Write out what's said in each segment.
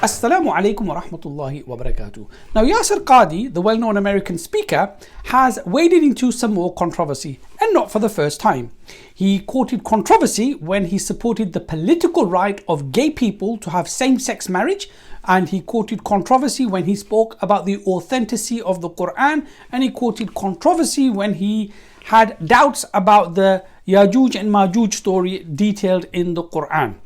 Assalamu alaikum wa rahmatullahi wa barakatuh. Now, Yasir Qadhi, the well-known American speaker, has waded into some more controversy, and not for the first time. He quoted controversy when he supported the political right of gay people to have same-sex marriage, and he quoted controversy when he spoke about the authenticity of the Qur'an, and he quoted controversy when he had doubts about the Yajuj and Majuj story detailed in the Qur'an.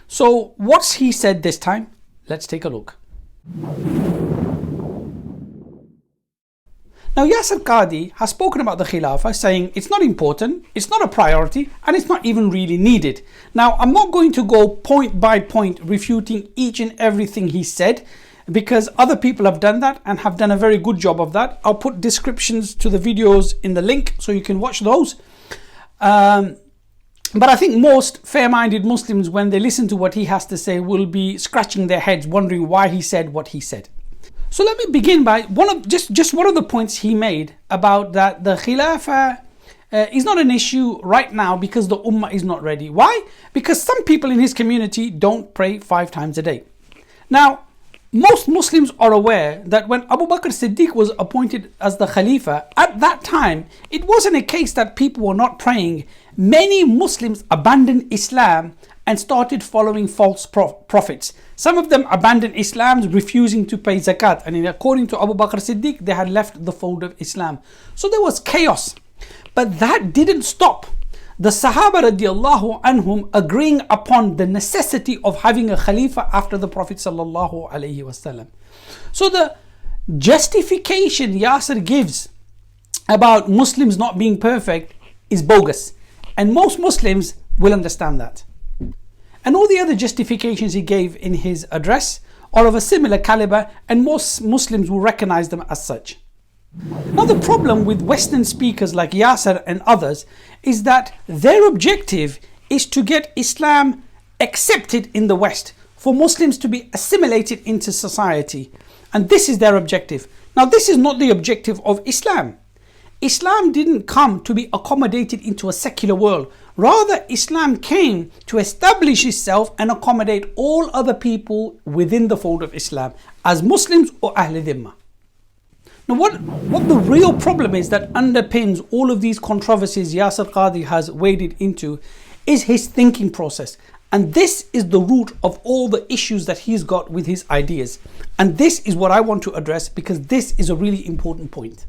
So, what's he said this time? Let's take a look. Now, Yasir Qadhi has spoken about the Khilafah, saying it's not important, it's not a priority, and it's not even really needed. Now, I'm not going to go point by point refuting each and everything he said, because other people have done that and have done a very good job of that. I'll put descriptions to the videos in the link so you can watch those. But I think most fair-minded Muslims, when they listen to what he has to say, will be scratching their heads, wondering why he said what he said. So let me begin by one of the points he made about that the Khilafah is not an issue right now because the Ummah is not ready. Why? Because some people in his community don't pray 5 times a day. Now, most Muslims are aware that when Abu Bakr Siddiq was appointed as the Khalifa, at that time, it wasn't a case that people were not praying. Many Muslims abandoned Islam and started following false prophets. Some of them abandoned Islam, refusing to pay zakat. And according to Abu Bakr Siddiq, they had left the fold of Islam. So there was chaos. But that didn't stop the Sahaba radiallahu anhum agreeing upon the necessity of having a Khalifa after the Prophet sallallahu alaihi wasallam. So the justification Yasir gives about Muslims not being perfect is bogus. And most Muslims will understand that. And all the other justifications he gave in his address are of a similar caliber, and most Muslims will recognize them as such. Now, the problem with Western speakers like Yasir and others is that their objective is to get Islam accepted in the West, for Muslims to be assimilated into society. And this is their objective. Now, this is not the objective of Islam. Islam didn't come to be accommodated into a secular world. Rather, Islam came to establish itself and accommodate all other people within the fold of Islam as Muslims or Ahl Dhimma. Now, what the real problem is that underpins all of these controversies Yasir Qadhi has waded into is his thinking process. And this is the root of all the issues that he's got with his ideas. And this is what I want to address, because this is a really important point.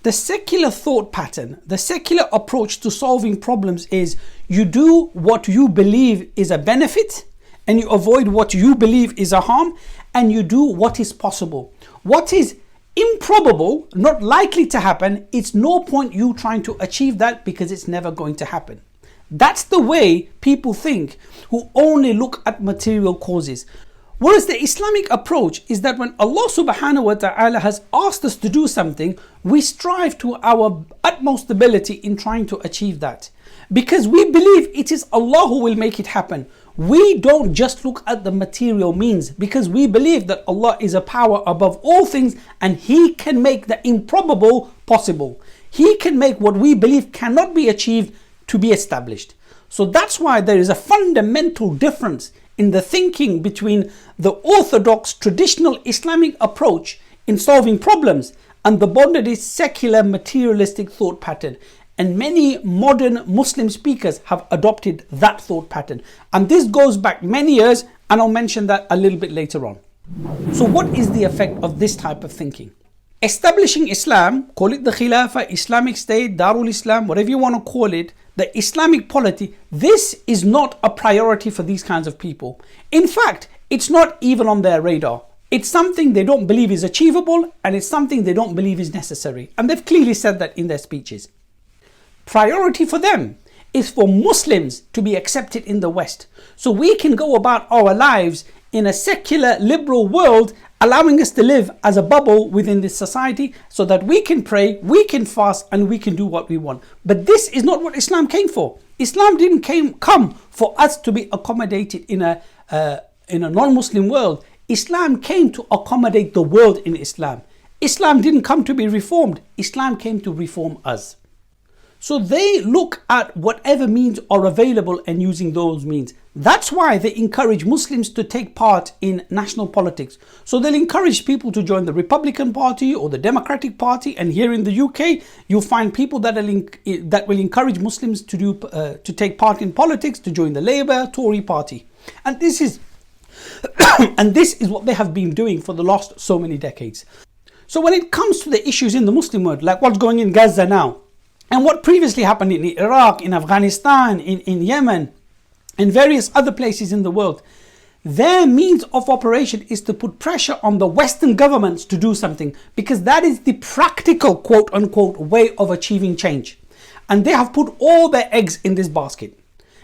The secular thought pattern, the secular approach to solving problems is you do what you believe is a benefit and you avoid what you believe is a harm, and you do what is possible. What is improbable, not likely to happen, it's no point you trying to achieve that because it's never going to happen. That's the way people think who only look at material causes. Whereas the Islamic approach is that when Allah subhanahu wa ta'ala has asked us to do something, we strive to our utmost ability in trying to achieve that. Because we believe it is Allah who will make it happen. We don't just look at the material means, because we believe that Allah is a power above all things and He can make the improbable possible. He can make what we believe cannot be achieved to be established. So that's why there is a fundamental difference in the thinking between the orthodox traditional Islamic approach in solving problems and the bonded secular materialistic thought pattern. And many modern Muslim speakers have adopted that thought pattern. And this goes back many years, and I'll mention that a little bit later on. So what is the effect of this type of thinking? Establishing Islam, call it the Khilafah, Islamic State, Darul Islam, whatever you want to call it, the Islamic polity, this is not a priority for these kinds of people. In fact, it's not even on their radar. It's something they don't believe is achievable, and it's something they don't believe is necessary. And they've clearly said that in their speeches. Priority for them is for Muslims to be accepted in the West, so we can go about our lives in a secular liberal world, allowing us to live as a bubble within this society so that we can pray, we can fast, and we can do what we want. But this is not what Islam came for. Islam didn't come for us to be accommodated in a non-Muslim world. Islam came to accommodate the world in Islam. Islam didn't come to be reformed. Islam came to reform us. So they look at whatever means are available and using those means. That's why they encourage Muslims to take part in national politics. So they'll encourage people to join the Republican Party or the Democratic Party. And here in the UK, you'll find people that will encourage Muslims to take part in politics, to join the Labour, Tory Party. And this is what they have been doing for the last so many decades. So when it comes to the issues in the Muslim world, like what's going in Gaza now, and what previously happened in Iraq, in Afghanistan, in Yemen, and various other places in the world, their means of operation is to put pressure on the Western governments to do something, because that is the practical, quote unquote, way of achieving change. And they have put all their eggs in this basket.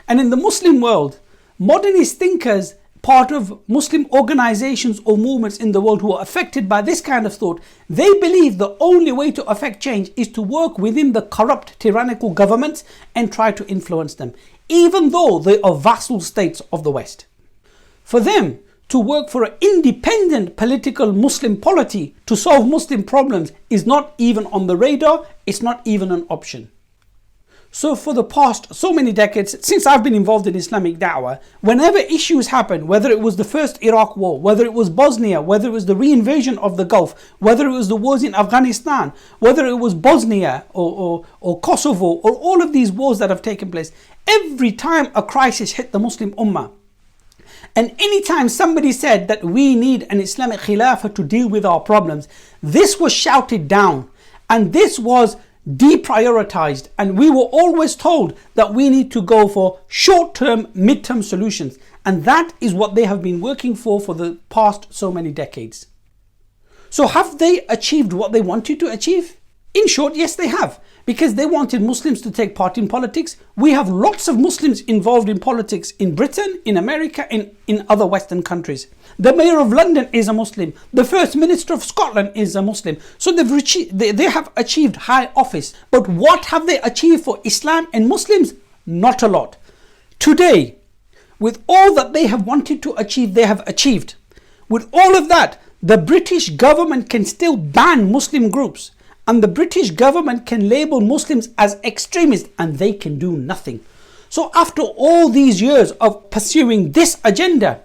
And in the Muslim world, modernist thinkers, part of Muslim organizations or movements in the world who are affected by this kind of thought, they believe the only way to affect change is to work within the corrupt, tyrannical governments and try to influence them, even though they are vassal states of the West. For them to work for an independent political Muslim polity to solve Muslim problems is not even on the radar, it's not even an option. So for the past so many decades, since I've been involved in Islamic da'wah, whenever issues happen, whether it was the first Iraq war, whether it was Bosnia, whether it was the reinvasion of the Gulf, whether it was the wars in Afghanistan, whether it was Bosnia or Kosovo, or all of these wars that have taken place, every time a crisis hit the Muslim Ummah, and anytime somebody said that we need an Islamic Khilafah to deal with our problems, this was shouted down, and this was deprioritized, and we were always told that we need to go for short-term, mid-term solutions, and that is what they have been working for the past so many decades. So have they achieved what they wanted to achieve? In short, yes, they have, because they wanted Muslims to take part in politics. We have lots of Muslims involved in politics in Britain, in America, and in other Western countries. The Mayor of London is a Muslim. The First Minister of Scotland is a Muslim. So they have achieved high office. But what have they achieved for Islam and Muslims? Not a lot. Today, with all that they have wanted to achieve, they have achieved. With all of that, the British government can still ban Muslim groups. And the British government can label Muslims as extremists, and they can do nothing. So after all these years of pursuing this agenda,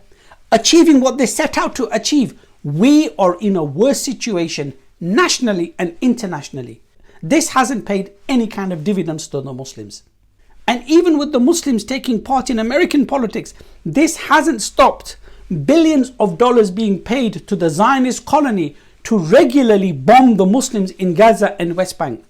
achieving what they set out to achieve, we are in a worse situation nationally and internationally. This hasn't paid any kind of dividends to the Muslims. And even with the Muslims taking part in American politics, this hasn't stopped billions of dollars being paid to the Zionist colony to regularly bomb the Muslims in Gaza and West Bank.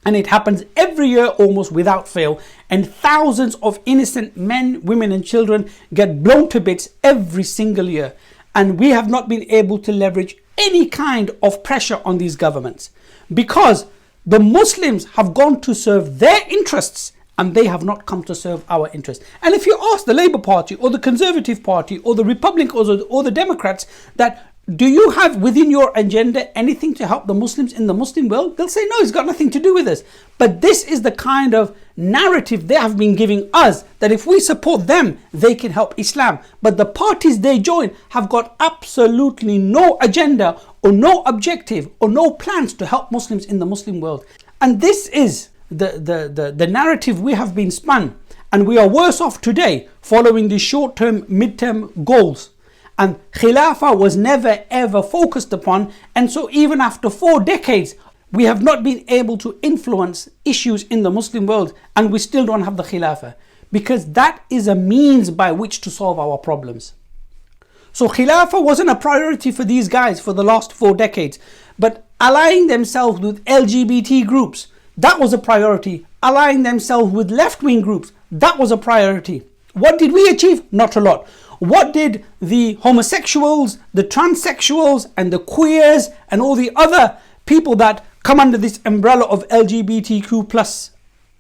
And it happens every year almost without fail, and thousands of innocent men, women and children get blown to bits every single year. And we have not been able to leverage any kind of pressure on these governments, because the Muslims have gone to serve their interests and they have not come to serve our interests. And if you ask the Labour Party or the Conservative Party or the Republicans or the Democrats that, do you have within your agenda anything to help the Muslims in the Muslim world? They'll say, no, it's got nothing to do with us. But this is the kind of narrative they have been giving us, that if we support them, they can help Islam. But the parties they join have got absolutely no agenda or no objective or no plans to help Muslims in the Muslim world. And this is the narrative we have been spun. And we are worse off today following the short-term, mid-term goals. And Khilafah was never ever focused upon, and so even after 4 decades, we have not been able to influence issues in the Muslim world, and we still don't have the Khilafah, because that is a means by which to solve our problems. So Khilafah wasn't a priority for these guys for the last 4 decades, but allying themselves with LGBT groups, that was a priority. Allying themselves with left-wing groups, that was a priority. What did we achieve? Not a lot. What did the homosexuals, the transsexuals and the queers and all the other people that come under this umbrella of LGBTQ plus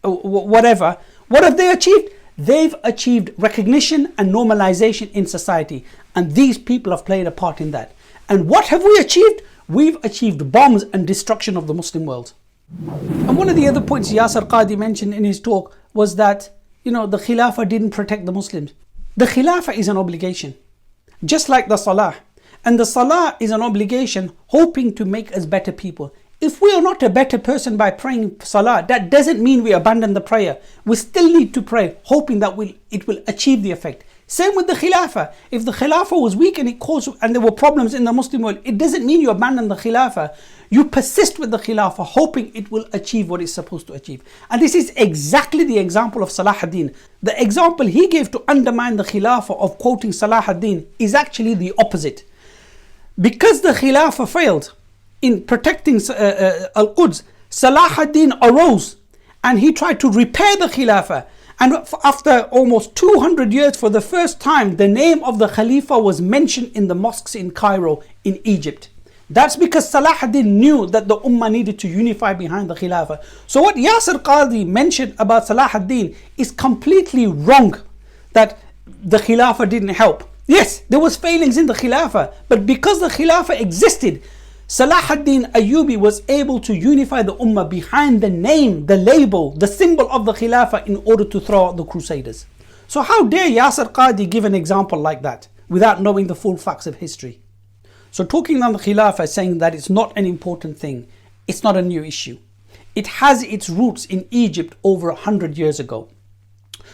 whatever, what have they achieved? They've achieved recognition and normalization in society, and these people have played a part in that. And what have we achieved? We've achieved bombs and destruction of the Muslim world. And one of the other points Yasir Qadhi mentioned in his talk was that, the Khilafah didn't protect the Muslims. The Khilafah is an obligation, just like the Salah. And the Salah is an obligation hoping to make us better people. If we are not a better person by praying salah, that doesn't mean we abandon the prayer. We still need to pray, hoping that it will achieve the effect. Same with the Khilafah. If the Khilafah was weak and there were problems in the Muslim world, it doesn't mean you abandon the Khilafah. You persist with the Khilafah, hoping it will achieve what it's supposed to achieve. And this is exactly the example of Salah ad-Din. The example he gave to undermine the Khilafah of quoting Salah ad-Din is actually the opposite. Because the Khilafah failed in protecting Al-Quds, Salah ad-Din arose and he tried to repair the Khilafah. And after almost 200 years, for the first time, the name of the Khalifa was mentioned in the mosques in Cairo, in Egypt. That's because Salah ad-Din knew that the Ummah needed to unify behind the Khilafah. So what Yasir Qadhi mentioned about Salah ad-Din is completely wrong, that the Khilafah didn't help. Yes, there was failings in the Khilafah, but because the Khilafah existed, Salah ad-Din Ayyubi was able to unify the Ummah behind the name, the label, the symbol of the Khilafah in order to throw out the Crusaders. So how dare Yasir Qadhi give an example like that without knowing the full facts of history? So talking on the Khilafah, saying that it's not an important thing, it's not a new issue. It has its roots in Egypt over 100 years ago.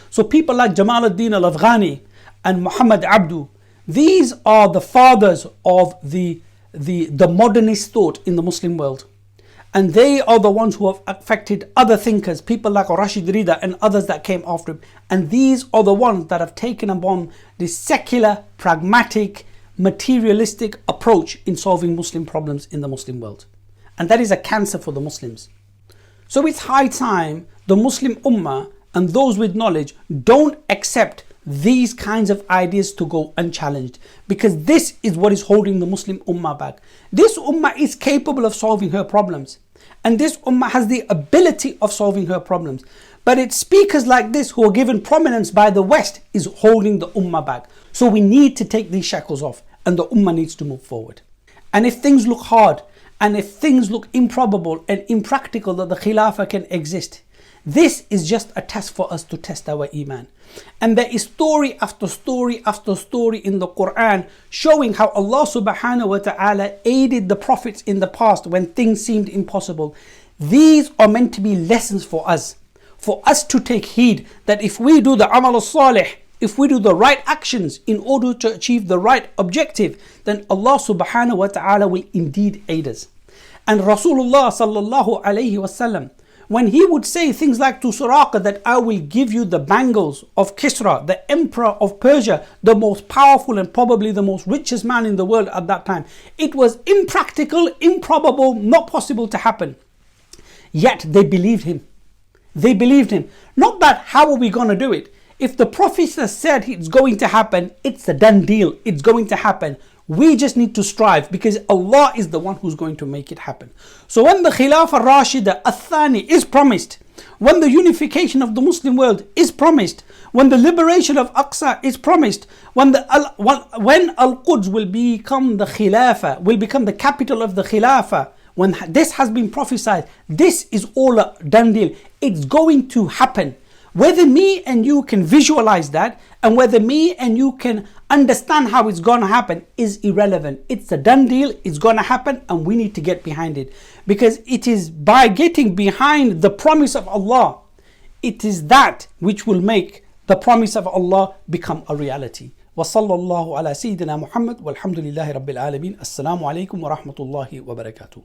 So people like Jamal ad-Din al-Afghani and Muhammad Abdu, these are the fathers of the modernist thought in the Muslim world. And they are the ones who have affected other thinkers, people like Rashid Rida and others that came after him. And these are the ones that have taken upon this secular, pragmatic, materialistic approach in solving Muslim problems in the Muslim world. And that is a cancer for the Muslims. So it's high time the Muslim Ummah and those with knowledge don't accept these kinds of ideas to go unchallenged, because this is what is holding the Muslim Ummah back. This Ummah is capable of solving her problems, and this Ummah has the ability of solving her problems. But it's speakers like this who are given prominence by the West is holding the Ummah back. So we need to take these shackles off, and the Ummah needs to move forward. And if things look hard, and if things look improbable and impractical that the Khilafah can exist, this is just a test for us to test our Iman. And there is story after story after story in the Qur'an showing how Allah subhanahu wa ta'ala aided the prophets in the past when things seemed impossible. These are meant to be lessons for us to take heed, that if we do the amal al-salih, if we do the right actions in order to achieve the right objective, then Allah subhanahu wa ta'ala will indeed aid us. And Rasulullah sallallahu alayhi wasallam, when he would say things like to Suraqa that I will give you the bangles of Kisra, the emperor of Persia, the most powerful and probably the most richest man in the world at that time, it was impractical, improbable, not possible to happen. Yet they believed him. They believed him. Not that how are we going to do it? If the Prophet said it's going to happen, it's a done deal. It's going to happen. We just need to strive, because Allah is the one who's going to make it happen. So when the Khilafah Rashida Al-Thani is promised, when the unification of the Muslim world is promised, when the liberation of Aqsa is promised, when Al-Quds will become the Khilafah, will become the capital of the Khilafah, when this has been prophesied, this is all a done deal. It's going to happen. Whether me and you can visualize that, and whether me and you can understand how it's going to happen, is irrelevant. It's a done deal, it's going to happen, and we need to get behind it. Because it is by getting behind the promise of Allah, it is that which will make the promise of Allah become a reality. وصلى الله على سيدنا محمد والحمد لله رب العالمين. السلام عليكم ورحمة الله وبركاته.